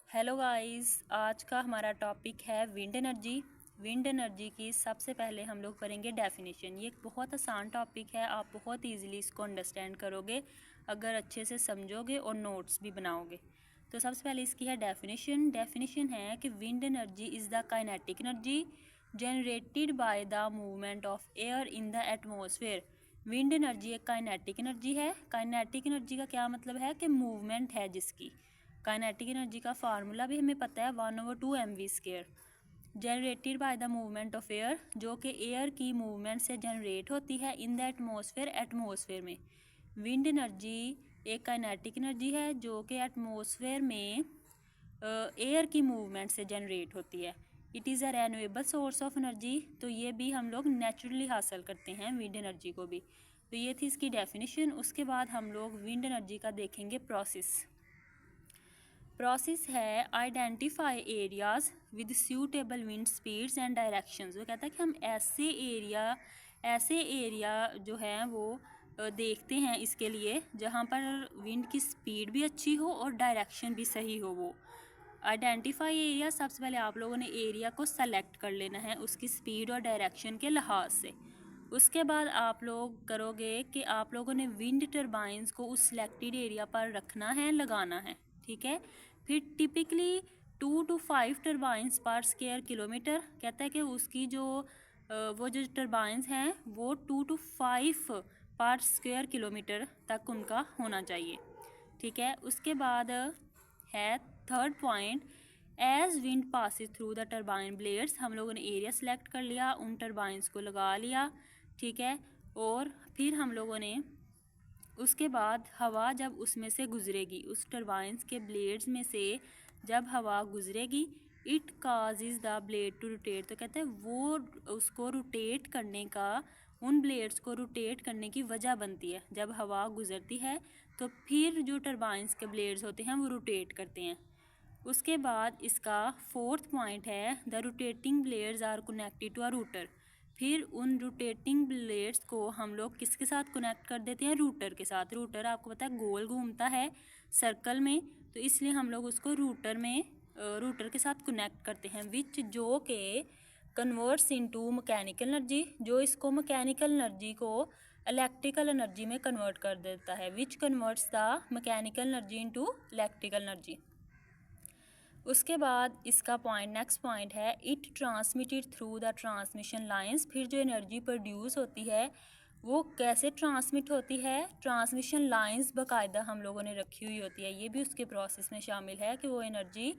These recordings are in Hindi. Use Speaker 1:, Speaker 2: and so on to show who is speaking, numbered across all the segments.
Speaker 1: हेलो गाइस, आज का हमारा टॉपिक है विंड एनर्जी। विंड एनर्जी की सबसे पहले हम लोग करेंगे डेफिनेशन। ये एक बहुत आसान टॉपिक है, आप बहुत इजीली इसको अंडरस्टैंड करोगे अगर अच्छे से समझोगे और नोट्स भी बनाओगे। तो सबसे पहले इसकी है डेफिनेशन। डेफिनेशन है कि wind energy is the kinetic energy generated by the movement of air in the atmosphere. Wind energy एक काइनेटिक एनर्जी है। काइनेटिक एनर्जी का क्या मतलब है कि मूवमेंट है जिसकी। काइनेटिक एनर्जी का फार्मूला भी हमें पता है 1/2 mv²। Generated by the movement of air, जो कि एयर की मूवमेंट से जनरेट होती है इन द एटमॉस्फेयर, एटमॉस्फेयर में। विंड एनर्जी एक काइनेटिक एनर्जी है जो कि एटमॉस्फेयर में एयर की मूवमेंट से जनरेट होती है। It is a renewable source of energy, तो ये भी हम लोग नेचुरली हासिल करते हैं विंड एनर्जी को भी। तो ये थी इसकी डेफिनेशन। उसके बाद हम लोग विंड एनर्जी का देखेंगे प्रोसेस है identify areas with suitable wind speeds and directions. वो कहता है कि हम ऐसे एरिया जो है वो देखते हैं इसके लिए जहाँ पर विंड की स्पीड भी अच्छी हो और डायरेक्शन भी सही हो। वो आइडेंटिफाई एरिया, सबसे पहले आप लोगों ने एरिया को सेलेक्ट कर लेना है उसकी स्पीड और डायरेक्शन के लिहाज से। उसके बाद आप लोग करोगे कि आप लोगों ने विंड टरबाइंस को उस सिलेक्टेड एरिया पर रखना है, लगाना है, ठीक है। फिर टिपिकली 2 to 5 टरबाइंस पर स्क्वायर किलोमीटर। कहता है कि उसकी वो जो टरबाइंस हैं वो 2 to 5 पर स्क्वायर किलोमीटर तक उनका होना चाहिए, ठीक है। उसके बाद है third point, as wind passes through the turbine blades. हम लोगों ने एरिया सेलेक्ट कर लिया, उन टरबाइंस को लगा लिया, ठीक है। और फिर हम लोगों ने उसके बाद हवा जब उसमें से गुजरेगी, उस टरबाइंस के ब्लेड्स में से जब हवा गुजरेगी, it causes the blade to rotate. तो कहते हैं वो उसको रोटेट करने का, उन ब्लेड्स को रोटेट करने की वजह बनती है। जब हवा गुजरती है तो फिर जो टरबाइंस के ब्लेड्स होते हैं वो रोटेट करते हैं। उसके बाद इसका फोर्थ पॉइंट है the rotating blades are connected to a rotor. फिर उन रोटेटिंग ब्लेड्स को हम लोग किसके साथ कनेक्ट कर देते हैं? रूटर के साथ। रूटर आपको पता है गोल घूमता है सर्कल में, तो इसलिए हम लोग उसको रूटर के साथ कनेक्ट करते हैं, विच जो के कन्वर्ट्स इनटू मैकेनिकल एनर्जी, जो इसको मैकेनिकल एनर्जी को इलेक्ट्रिकल एनर्जी में कन्वर्ट कर देता है, which converts the mechanical energy into electrical energy. उसके बाद इसका नेक्स्ट पॉइंट है it transmitted through the transmission lines. फिर जो एनर्जी प्रोड्यूस होती है वो कैसे ट्रांसमिट होती है? ट्रांसमिशन लाइंस बाकायदा हम लोगों ने रखी हुई होती है, ये भी उसके प्रोसेस में शामिल है कि वो एनर्जी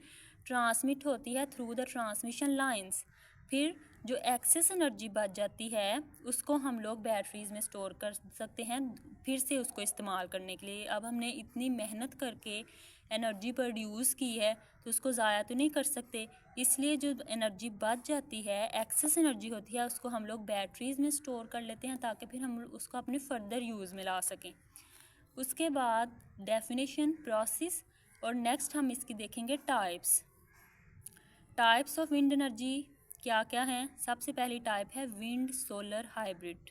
Speaker 1: ट्रांसमिट होती है थ्रू द ट्रांसमिशन लाइंस। फिर जो एक्सेस एनर्जी बच जाती है उसको हम लोग बैटरीज में स्टोर कर सकते हैं फिर से उसको इस्तेमाल करने के लिए। अब हमने इतनी मेहनत करके एनर्जी प्रोड्यूस की है तो उसको ज़ाया तो नहीं कर सकते, इसलिए जो एनर्जी बच जाती है, एक्सेस एनर्जी होती है, उसको हम लोग बैटरीज में स्टोर कर लेते हैं ताकि फिर हम उसको अपने फर्दर यूज़ में ला सकें। उसके बाद डेफिनेशन, प्रोसेस, और नेक्स्ट हम इसकी देखेंगे टाइप्स ऑफ विंड एनर्जी क्या क्या हैं। सबसे पहली टाइप है wind solar hybrid,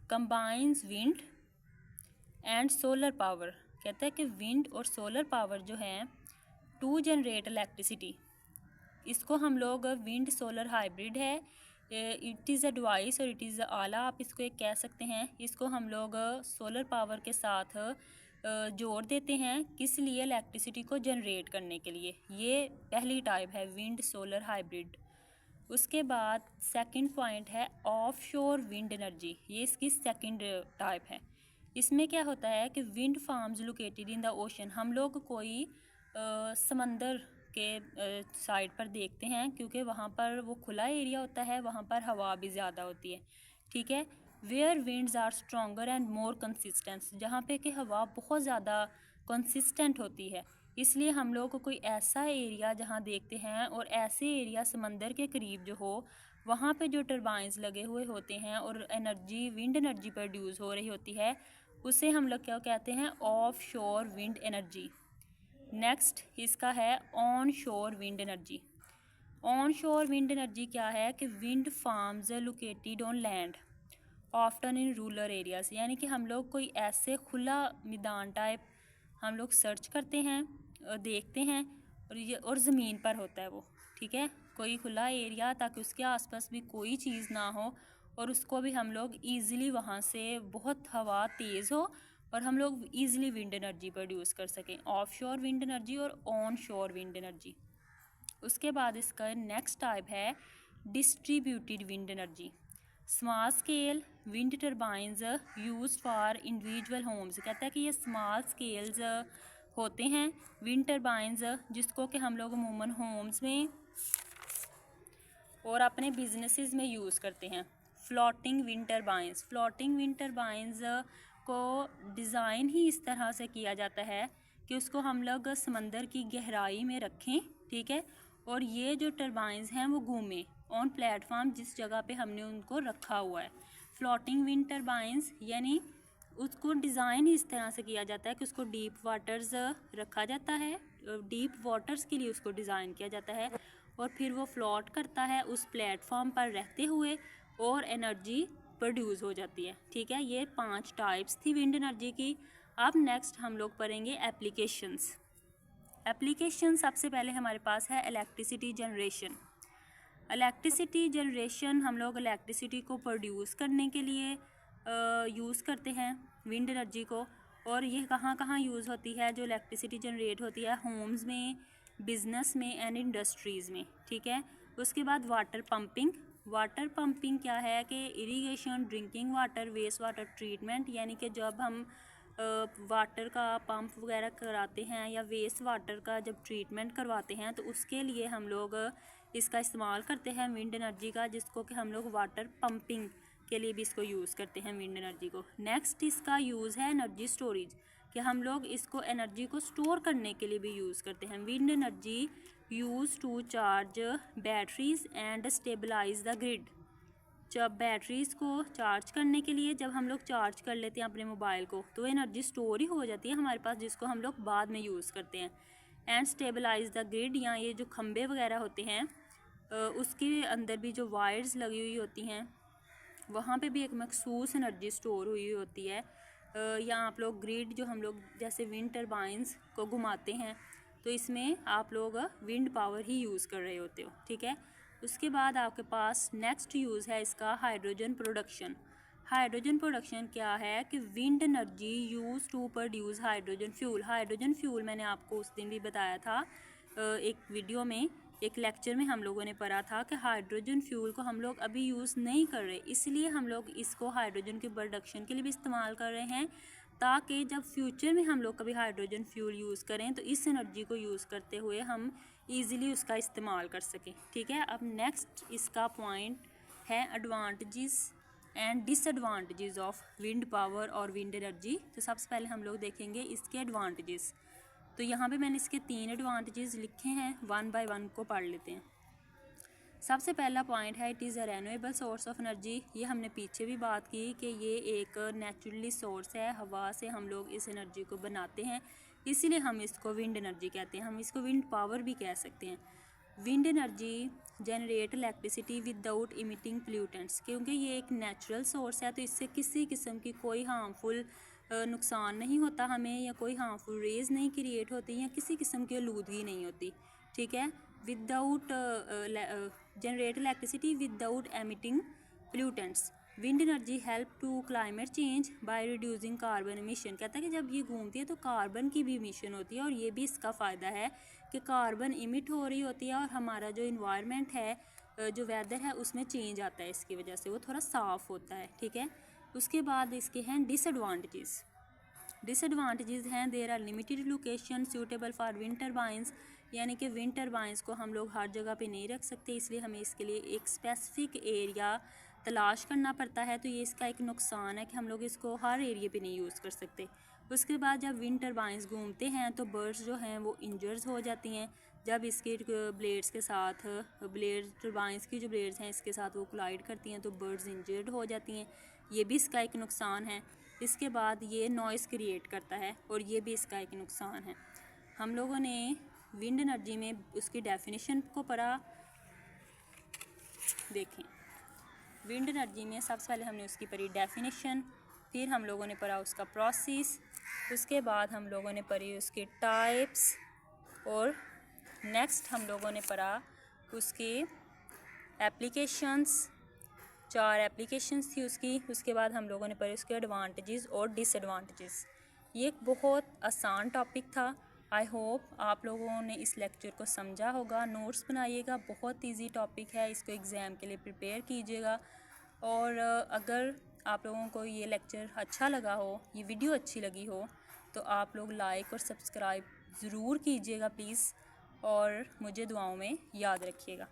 Speaker 1: combines wind and solar power. कहता है कि विंड और सोलर पावर जो हैं टू जनरेट इलेक्ट्रिसिटी, इसको हम लोग विंड सोलर हाइब्रिड है। इट इज़ अ डिवाइस और इट इज़ आला, आप इसको एक कह सकते हैं। इसको हम लोग सोलर पावर के साथ जोड़ देते हैं, किस लिए? इलेक्ट्रिसिटी को जनरेट करने के लिए। ये पहली टाइप है विंड सोलर हाइब्रिड। उसके बाद सेकंड पॉइंट है ऑफ शोर विंड एनर्जी, ये इसकी सेकंड टाइप है। इसमें क्या होता है कि wind farms located in the ocean. हम लोग कोई समंदर के साइड पर देखते हैं क्योंकि वहाँ पर वो खुला एरिया होता है, वहाँ पर हवा भी ज़्यादा होती है, ठीक है। Where winds are stronger and more consistent, जहाँ पे कि हवा बहुत ज़्यादा कंसिस्टेंट होती है, इसलिए हम लोग को कोई ऐसा एरिया जहाँ देखते हैं, और ऐसे एरिया समंदर के करीब जो हो वहाँ पे जो टरबाइंस लगे हुए होते हैं और एनर्जी, विंड एनर्जी प्रोड्यूस हो रही होती है, उसे हम लोग क्या कहते हैं? ऑफ शोर विंड एनर्जी। नेक्स्ट इसका है ऑन शोर विंड एनर्जी। ऑन शोर विंड एनर्जी क्या है कि wind farms located on land often in rural areas, यानी कि हम लोग कोई ऐसे खुला मैदान टाइप हम लोग सर्च करते हैं, देखते हैं, और ज़मीन पर होता है वो, ठीक है, कोई खुला एरिया, ताकि उसके आसपास भी कोई चीज़ ना हो और उसको भी हम लोग ईज़िली वहाँ से, बहुत हवा तेज़ हो और हम लोग ईज़िली विंड एनर्जी प्रोड्यूस कर सकें, ऑफ शोर विंड एनर्जी और ऑन शोर विंड एनर्जी। उसके बाद इसका नेक्स्ट टाइप है distributed wind energy. Small scale wind turbines used for individual homes. कहता है कि ये स्मॉल स्केल्स होते हैं विंड टर्बाइंस, जिसको कि हम लोग अमूमन होम्स में और अपने बिजनेसेस में यूज़ करते हैं। Floating wind turbines. Floating wind turbines को डिज़ाइन ही इस तरह से किया जाता है कि उसको हम लोग समंदर की गहराई में रखें, ठीक है, और ये जो टर्बाइंस हैं वो घूमें ऑन प्लेटफॉर्म जिस जगह पे हमने उनको रखा हुआ है। फ्लोटिंग विंड टर्बाइंस यानी उसको डिज़ाइन इस तरह से किया जाता है कि उसको डीप वाटर्स रखा जाता है, डीप वाटर्स के लिए उसको डिज़ाइन किया जाता है और फिर वो फ्लोट करता है उस प्लेटफॉर्म पर रहते हुए और एनर्जी प्रोड्यूस हो जाती है, ठीक है। ये 5 टाइप्स थी विंड एनर्जी की। अब नेक्स्ट हम लोग पढ़ेंगे एप्लीकेशंस। एप्लीकेशन सबसे पहले हमारे पास है इलेक्ट्रिसिटी जनरेशन। इलेक्ट्रिसिटी जनरेशन हम लोग इलेक्ट्रिसिटी को प्रोड्यूस करने के लिए यूज़ करते हैं विंड एनर्जी को। और ये कहाँ कहाँ यूज़ होती है जो इलेक्ट्रिसिटी जनरेट होती है? होम्स में, बिजनेस में एंड इंडस्ट्रीज़ में, ठीक है। उसके बाद वाटर पंपिंग। वाटर पंपिंग क्या है कि irrigation, drinking water, waste water treatment, यानी कि जब हम वाटर का पंप वगैरह कराते हैं या वेस्ट वाटर का जब ट्रीटमेंट करवाते हैं तो उसके लिए हम लोग इसका इस्तेमाल करते हैं विंड एनर्जी का, जिसको कि हम लोग वाटर पंपिंग के लिए भी इसको यूज़ करते हैं विंड एनर्जी को। नेक्स्ट इसका यूज़ है एनर्जी स्टोरेज, कि हम लोग इसको एनर्जी को स्टोर करने के लिए भी यूज़ करते हैं। Wind energy use to charge batteries and stabilize the grid. जब बैटरीज़ को चार्ज करने के लिए जब हम लोग चार्ज कर लेते हैं अपने मोबाइल को तो एनर्जी स्टोर ही हो जाती है हमारे पास, जिसको हम लोग बाद में यूज़ करते हैं। एंड स्टेबलाइज द ग्रिड, या ये जो खंबे वगैरह होते हैं उसके अंदर भी जो वायर्स लगी हुई होती हैं वहाँ पे भी एक मखसूस एनर्जी स्टोर हुई होती है। या आप लोग ग्रिड जो हम लोग जैसे विंड टर्बाइंस को घुमाते हैं तो इसमें आप लोग विंड पावर ही यूज़ कर रहे होते हो, ठीक है। उसके बाद आपके पास नेक्स्ट यूज़ है इसका हाइड्रोजन प्रोडक्शन। हाइड्रोजन प्रोडक्शन क्या है कि wind energy use to produce hydrogen fuel. Hydrogen fuel मैंने आपको उस दिन भी बताया था एक वीडियो में, एक लेक्चर में हम लोगों ने पढ़ा था कि हाइड्रोजन फ्यूल को हम लोग अभी यूज़ नहीं कर रहे, इसलिए हम लोग इसको हाइड्रोजन के प्रोडक्शन के लिए भी इस्तेमाल कर रहे हैं, ताकि जब फ्यूचर में हम लोग कभी हाइड्रोजन फ्यूल यूज़ करें तो इस एनर्जी को यूज़ करते हुए हम ईज़िली उसका इस्तेमाल कर सकें, ठीक है। अब नेक्स्ट इसका पॉइंट है advantages and disadvantages of wind power और विंड एनर्जी। तो सबसे पहले हम लोग देखेंगे इसके एडवांटेजेस। तो यहाँ पे मैंने इसके 3 एडवांटेजेस लिखे हैं, 1 बाय 1 को पढ़ लेते हैं। सबसे पहला पॉइंट है it is a renewable source of energy. ये हमने पीछे भी बात की कि ये एक नेचुरली सोर्स है, हवा से हम लोग इस एनर्जी को बनाते हैं, इसीलिए हम इसको विंड एनर्जी कहते हैं। हम इसको विंड पावर भी कह सकते हैं। Wind energy generate electricity without emitting pollutants, क्योंकि ये एक नेचुरल सोर्स है तो इससे किसी किस्म की कोई हार्मफुल नुकसान नहीं होता हमें, या कोई हार्मफुल रेज नहीं क्रिएट होती, या किसी किस्म की आलूदगी नहीं होती, ठीक है। Without generate electricity without emitting pollutants. Wind energy help to climate change by reducing carbon emission. कहता है कि जब ये घूमती है तो कार्बन की भी एमिशन होती है, और ये भी इसका फ़ायदा है कि कार्बन इमिट हो रही होती है और हमारा जो इन्वायरमेंट है, जो वेदर है, उसमें चेंज आता है, इसकी वजह से वो थोड़ा साफ़ होता है, ठीक है। उसके बाद इसके हैं डिसएडवांटेजेस। डिसएडवांटेजेस हैं there are limited location suitable for wind turbines, यानी कि विंड टर्बाइंस को हम लोग हर जगह पे नहीं रख सकते, इसलिए हमें इसके लिए एक स्पेसिफिक एरिया तलाश करना पड़ता है। तो ये इसका एक नुकसान है कि हम लोग इसको हर एरिया पे नहीं यूज़ कर सकते। उसके बाद जब विंड टर्बाइंस घूमते हैं तो बर्ड्स जो हैं वो इंजर्स हो जाती हैं, जब इसके ब्लेड्स के साथ ब्लेड टर्बाइंस की जो ब्लेड्स हैं इसके साथ वो कोलाइड करती हैं तो बर्ड्स इंजर्ड हो जाती हैं, ये भी इसका एक नुकसान है। इसके बाद ये नॉइज़ क्रिएट करता है और ये भी इसका एक नुकसान है। हम लोगों ने विंड एनर्जी में उसकी डेफिनेशन को पढ़ा, देखें। विंड एनर्जी में सबसे पहले हमने उसकी पढ़ी डेफिनेशन, फिर हम लोगों ने पढ़ा उसका प्रोसेस, उसके बाद हम लोगों ने पढ़ी उसके टाइप्स और नेक्स्ट हम लोगों ने पढ़ा उसके एप्लीकेशंस, 4 एप्लीकेशंस थी उसके बाद हम लोगों ने पढ़े उसके एडवांटेजेस और डिसएडवांटेजेस। ये एक बहुत आसान टॉपिक था। आई होप आप लोगों ने इस लेक्चर को समझा होगा। नोट्स बनाइएगा, बहुत इजी टॉपिक है, इसको एग्ज़ाम के लिए प्रिपेयर कीजिएगा। और अगर आप लोगों को ये लेक्चर अच्छा लगा हो, ये वीडियो अच्छी लगी हो, तो आप लोग लाइक और सब्सक्राइब ज़रूर कीजिएगा प्लीज़, और मुझे दुआओं में याद रखिएगा।